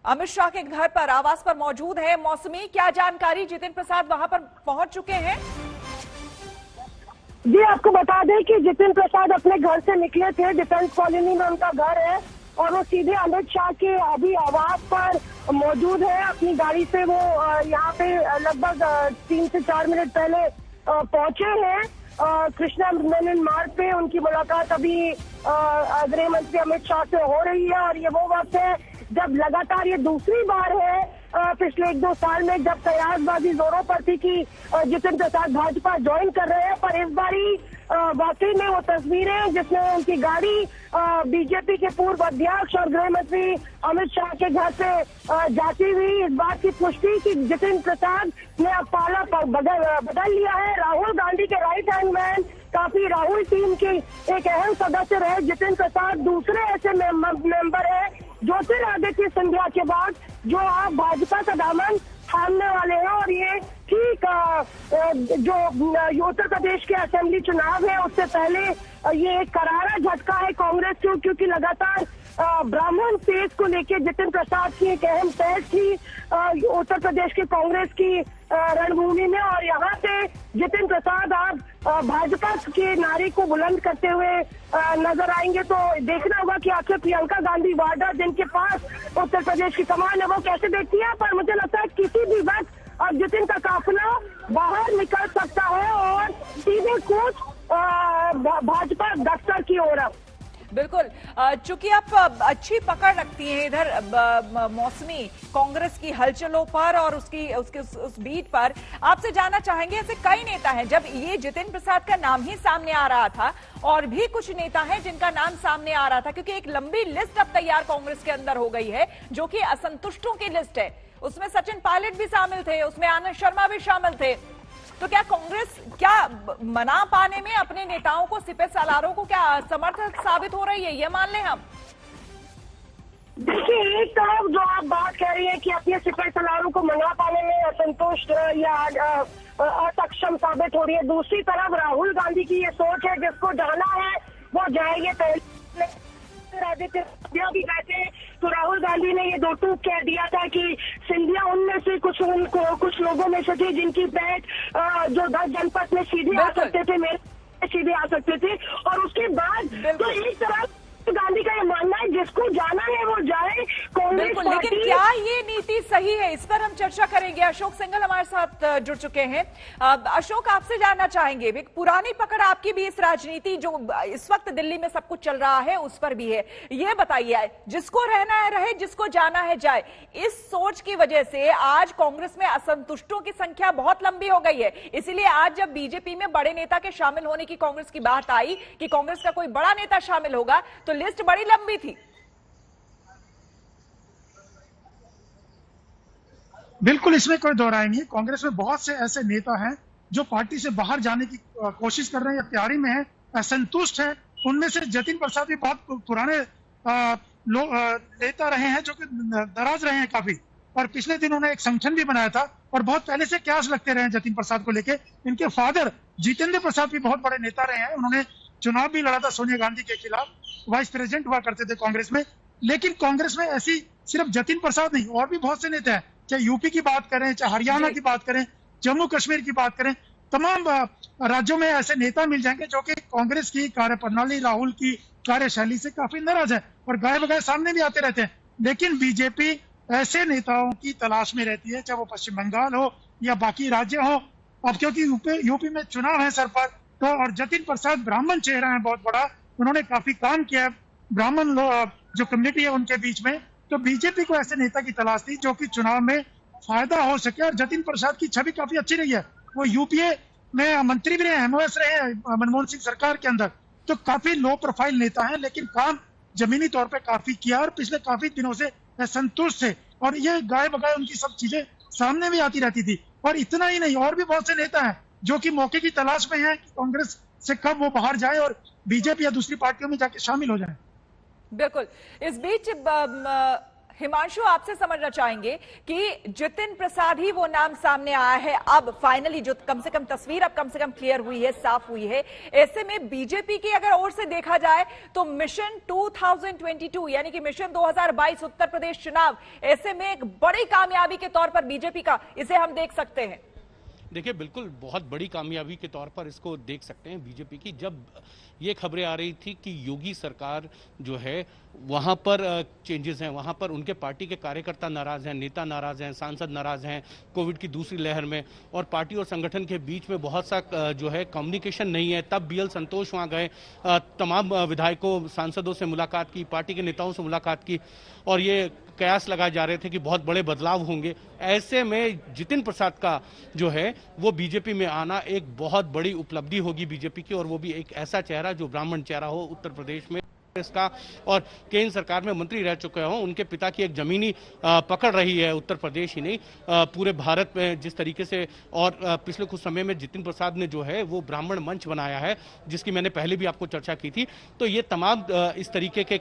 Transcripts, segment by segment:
अमित शाह के घर पर, आवास पर मौजूद है। मौसमी, क्या जानकारी? जितिन प्रसाद वहां पर पहुंच चुके हैं। जी, आपको बता दें कि जितिन प्रसाद अपने घर से निकले थे। डिफेंस कॉलोनी में उनका घर है और वो सीधे अमित शाह के अभी आवास पर मौजूद है। अपनी गाड़ी से वो यहाँ पे लगभग 3 से 4 मिनट पहले पहुंचे हैं। कृष्णा मेनन मार्ग पे उनकी मुलाकात अभी गृह मंत्री अमित शाह से हो रही है और ये वो वक्त है जब लगातार ये दूसरी बार है पिछले 1-2 साल में जब कयासबाजी जोरों पर थी कि जितिन प्रसाद भाजपा ज्वाइन कर रहे हैं, पर इस बारी वाकई में वो तस्वीरें जिसमें उनकी गाड़ी बीजेपी के पूर्व अध्यक्ष और गृह मंत्री अमित शाह के घर से जाती हुई इस बात की पुष्टि कि जितिन प्रसाद ने अब पाला बदल लिया है। राहुल गांधी के राइट हैंड मैन, काफी राहुल टीम के एक अहम सदस्य रहे जितिन प्रसाद दूसरे ऐसे मेंबर है ज्योतिरादित्य सिंधिया के बाद जो आप भाजपा का दामन थामने वाले हैं। और ये ठीक जो उत्तर प्रदेश के असेंबली चुनाव है उससे पहले ये एक करारा झटका है कांग्रेस को, क्योंकि लगातार ब्राह्मण सेज को लेकर जितिन प्रसाद की एक अहम पहल थी उत्तर प्रदेश की कांग्रेस की रणभूमि में। और यहाँ से जितिन प्रसाद आप भाजपा के नारे को बुलंद करते हुए नजर आएंगे। तो देखना होगा कि आखिर प्रियंका गांधी वाड्रा जिनके पास उत्तर प्रदेश की कमान है वो कैसे देखती है। पर मुझे लगता है किसी भी वक्त अब जितिन का काफिला बाहर निकल सकता है और सीधे कूच भाजपा दफ्तर की ओर। बिल्कुल, चूंकि आप अच्छी पकड़ रखती हैं इधर मौसमी कांग्रेस की हलचलों पर और उस बीट पर, आपसे जानना चाहेंगे ऐसे कई नेता हैं, जब ये जितिन प्रसाद का नाम ही सामने आ रहा था और भी कुछ नेता हैं जिनका नाम सामने आ रहा था, क्योंकि एक लंबी लिस्ट अब तैयार कांग्रेस के अंदर हो गई है जो कि असंतुष्टों की लिस्ट है। उसमें सचिन पायलट भी शामिल थे, उसमें आनंद शर्मा भी शामिल थे। तो क्या कांग्रेस क्या मना पाने में अपने नेताओं को, सिपह सालारों को क्या असमर्थ साबित हो रही है, ये मान लें हम? देखिए, एक तरफ जो आप बात कह रही है कि अपने सिपह सालारों को मना पाने में असंतुष्ट या असक्षम साबित हो रही है, दूसरी तरफ राहुल गांधी की ये सोच है जिसको जाना है वो जाएंगे। पहले आदित्य सिंधिया भी गए थे तो राहुल गांधी ने ये 2 टूक कह दिया था कि सिंधिया उनमें से कुछ लोगों में से थे जिनकी बैठ जो 10 जनपद में सीधे आ सकते थे, मेरे सीधे आ सकते थे। और उसके बाद तो एक तरफ गांधी का ये मानना है जिसको जाना है वो जाए कांग्रेस पार्टी। लेकिन क्या ये नीति सही है, इस पर हम चर्चा करेंगे। अशोक सिंघल हमारे साथ जुड़ चुके हैं। अशोक, आपसे जानना चाहेंगे, एक पुरानी पकड़ आपकी भी इस राजनीति जो इस वक्त दिल्ली में सब कुछ चल रहा है उस पर भी है। ये बताइए, जिसको रहना है रहे, जिसको जाना है जाए, इस सोच की वजह से आज कांग्रेस में असंतुष्टों की संख्या बहुत लंबी हो गई है। इसीलिए आज जब बीजेपी में बड़े नेता के शामिल होने की कांग्रेस की बात आई कि कांग्रेस का कोई बड़ा नेता शामिल होगा तो लिस्ट बड़ी लंबी थी। बिल्कुल, इसमें कोई दो राय नहीं है। कांग्रेस में बहुत से ऐसे नेता हैं जो पार्टी से बाहर जाने की कोशिश कर रहे हैं या तैयारी में हैं, असंतुष्ट हैं। उनमें से जतिन प्रसाद भी बहुत पुराने नेता रहे हैं जो कि नाराज रहे हैं काफी, और पिछले दिन उन्होंने एक संगठन भी बनाया था और बहुत पहले से क्यास लगते रहे हैं जतिन प्रसाद को लेके। इनके फादर जितेंद्र प्रसाद भी बहुत बड़े नेता रहे हैं, उन्होंने चुनाव भी लड़ा था सोनिया गांधी के खिलाफ, वाइस प्रेसिडेंट हुआ करते थे कांग्रेस में। लेकिन कांग्रेस में ऐसी सिर्फ जतिन प्रसाद नहीं, और भी बहुत से नेता हैं, चाहे यूपी की बात करें, चाहे हरियाणा की बात करें, जम्मू कश्मीर की बात करें, तमाम राज्यों में ऐसे नेता मिल जाएंगे जो कि कांग्रेस की कार्यप्रणाली, राहुल की कार्यशैली से काफी नाराज है और गाय बगाए सामने भी आते रहते हैं। लेकिन बीजेपी ऐसे नेताओं की तलाश में रहती है, चाहे वो पश्चिम बंगाल हो या बाकी राज्य हो। अब क्योंकि यूपी में चुनाव है सर पर, तो और जतिन प्रसाद ब्राह्मण चेहरा है बहुत बड़ा, उन्होंने काफी काम किया है ब्राह्मण जो कम्युनिटी है उनके बीच में, तो बीजेपी को ऐसे नेता की तलाश थी जो कि चुनाव में फायदा हो सके। और जतिन प्रसाद की छवि काफी अच्छी रही है, वो यूपीए में मंत्री भी रहे, एमओएस रहे हैं मनमोहन सिंह सरकार के अंदर, तो काफी लो प्रोफाइल नेता है, लेकिन काम जमीनी तौर पर काफी किया और पिछले काफी दिनों से संतुष्ट थे। और ये गाय बगाए उनकी सब चीजें सामने भी आती रहती थी। और इतना ही नहीं, और भी बहुत से नेता हैं जो कि मौके की तलाश में हैं कि कांग्रेस से कब वो बाहर जाए और बीजेपी या दूसरी पार्टियों में जाके शामिल हो जाए। बिल्कुल, इस बीच हिमांशु, आपसे समझना चाहेंगे कि जितिन प्रसाद ही वो नाम सामने आया है अब फाइनली, जो कम से कम तस्वीर अब कम से कम क्लियर हुई है, साफ हुई है। ऐसे में बीजेपी की अगर ओर से देखा जाए तो मिशन 2022 यानी कि मिशन 2022 उत्तर प्रदेश चुनाव, ऐसे में एक बड़ी कामयाबी के तौर पर बीजेपी का इसे हम देख सकते हैं। देखिए, बिल्कुल बहुत बड़ी कामयाबी के तौर पर इसको देख सकते हैं बीजेपी की। जब ये खबरें आ रही थी कि योगी सरकार जो है वहां पर चेंजेस हैं, वहां पर उनके पार्टी के कार्यकर्ता नाराज हैं, नेता नाराज हैं, सांसद नाराज हैं कोविड की दूसरी लहर में, और पार्टी और संगठन के बीच में बहुत सा जो है कम्युनिकेशन नहीं है, तब बीएल संतोष वहां गए, तमाम विधायकों सांसदों से मुलाकात की, पार्टी के नेताओं से मुलाकात की, और ये कयास लगाए जा रहे थे कि बहुत बड़े बदलाव होंगे। ऐसे में जितिन प्रसाद का जो है वो बीजेपी में आना एक बहुत बड़ी उपलब्धि होगी बीजेपी की, और वो भी एक ऐसा चेहरा जो ब्राह्मण चेहरा हो उत्तर प्रदेश में इसका, और केंद्र सरकार में मंत्री रह चुके हों। उनके पिता की एक जमीनी पकड़ रही है उत्तर प्रदेश ही नहीं पूरे भारत में जिस तरीके से, और पिछले कुछ समय में जितिन प्रसाद ने जो है वो ब्राह्मण मंच बनाया है, जिसकी मैंने पहले भी आपको चर्चा की थी। तो ये तमाम इस तरीके के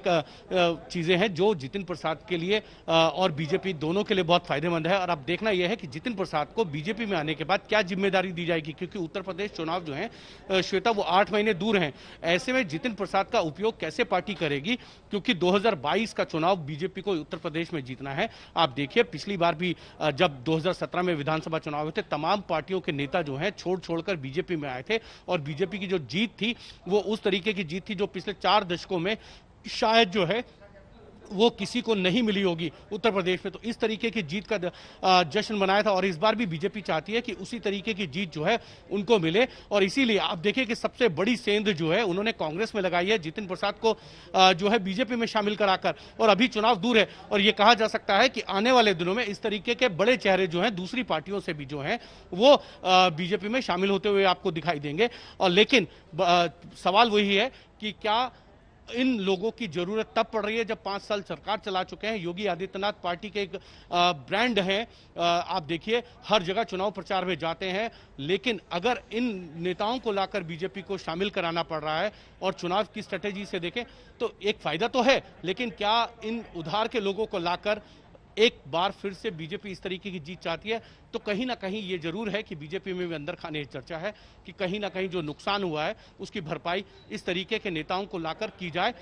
चीजें हैं जो जितिन प्रसाद के लिए और बीजेपी दोनों के लिए बहुत फायदेमंद है। और अब देखना यह है कि जितिन प्रसाद को बीजेपी में आने के बाद क्या जिम्मेदारी दी जाएगी, क्योंकि उत्तर प्रदेश चुनाव जो है श्वेता वो 8 महीने दूर हैं। ऐसे में जितिन प्रसाद का उपयोग कैसे पार्टी करेगी, क्योंकि 2022 का चुनाव बीजेपी को उत्तर प्रदेश में जीतना है। आप देखिए, पिछली बार भी जब 2017 में विधानसभा चुनाव हुए थे, तमाम पार्टियों के नेता जो हैं छोड़कर बीजेपी में आए थे, और बीजेपी की जो जीत थी वो उस तरीके की जीत थी जो पिछले 4 दशकों में शायद जो है वो किसी को नहीं मिली होगी उत्तर प्रदेश में। तो इस तरीके की जीत का जश्न मनाया था, और इस बार भी बीजेपी चाहती है कि उसी तरीके की जीत जो है उनको मिले। और इसीलिए आप देखिए कि सबसे बड़ी सेंध जो है उन्होंने कांग्रेस में लगाई है जितिन प्रसाद को जो है बीजेपी में शामिल कराकर, और अभी चुनाव दूर है, और ये कहा जा सकता है कि आने वाले दिनों में इस तरीके के बड़े चेहरे जो हैं दूसरी पार्टियों से भी जो हैं वो बीजेपी में शामिल होते हुए आपको दिखाई देंगे। और लेकिन सवाल वही है कि क्या इन लोगों की जरूरत तब पड़ रही है जब 5 साल सरकार चला चुके हैं। योगी आदित्यनाथ पार्टी के एक ब्रांड है, आप देखिए हर जगह चुनाव प्रचार में जाते हैं, लेकिन अगर इन नेताओं को लाकर बीजेपी को शामिल कराना पड़ रहा है और चुनाव की स्ट्रेटेजी से देखें तो एक फायदा तो है, लेकिन क्या इन उधार के लोगों को लाकर एक बार फिर से बीजेपी इस तरीके की जीत चाहती है? तो कहीं ना कहीं ये जरूर है कि बीजेपी में भी अंदर खाने की चर्चा है कि कहीं ना कहीं जो नुकसान हुआ है उसकी भरपाई इस तरीके के नेताओं को लाकर की जाए,